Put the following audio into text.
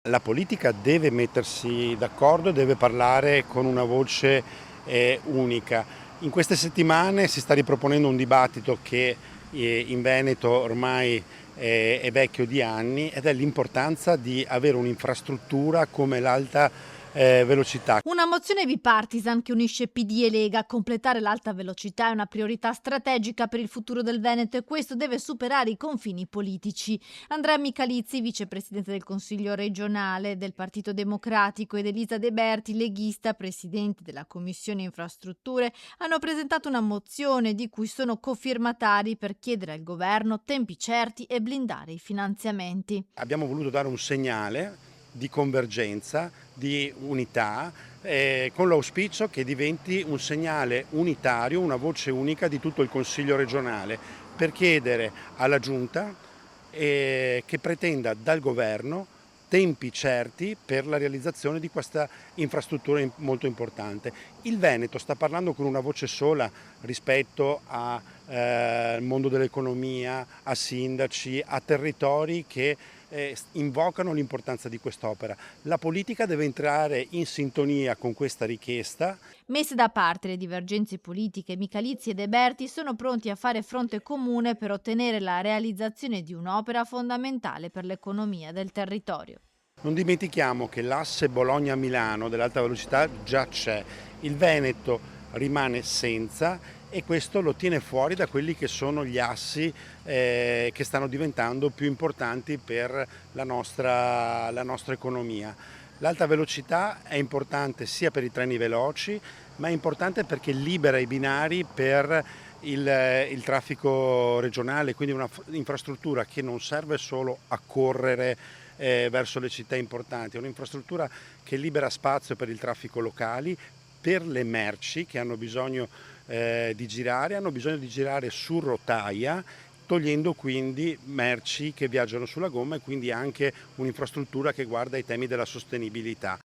La politica deve mettersi d'accordo e deve parlare con una voce unica. In queste settimane si sta riproponendo un dibattito che in Veneto ormai è vecchio di anni ed è l'importanza di avere un'infrastruttura come l'alta velocità. Una mozione bipartisan che unisce PD e Lega. Completare l'alta velocità è una priorità strategica per il futuro del Veneto e questo deve superare i confini politici. Andrea Micalizzi, vicepresidente del Consiglio regionale del Partito Democratico, ed Elisa De Berti, leghista, presidente della Commissione Infrastrutture, hanno presentato una mozione di cui sono cofirmatari per chiedere al governo tempi certi e blindare i finanziamenti. Abbiamo voluto dare un segnale di convergenza, di unità, con l'auspicio che diventi un segnale unitario, una voce unica di tutto il Consiglio regionale, per chiedere alla Giunta che pretenda dal governo tempi certi per la realizzazione di questa infrastruttura molto importante. Il Veneto sta parlando con una voce sola rispetto al mondo dell'economia, a sindaci, a territori che invocano l'importanza di quest'opera. La politica deve entrare in sintonia con questa richiesta. Messe da parte le divergenze politiche, Micalizzi e De Berti sono pronti a fare fronte comune per ottenere la realizzazione di un'opera fondamentale per l'economia del territorio. Non dimentichiamo che l'asse Bologna-Milano dell'alta velocità già c'è, il Veneto rimane senza e questo lo tiene fuori da quelli che sono gli assi che stanno diventando più importanti per la nostra economia. L'alta velocità è importante sia per i treni veloci, ma è importante perché libera i binari per il traffico regionale, quindi un'infrastruttura che non serve solo a correre verso le città importanti, è un'infrastruttura che libera spazio per il traffico locali, per le merci che hanno bisogno hanno bisogno di girare su rotaia, togliendo quindi merci che viaggiano sulla gomma e quindi anche un'infrastruttura che guarda ai temi della sostenibilità.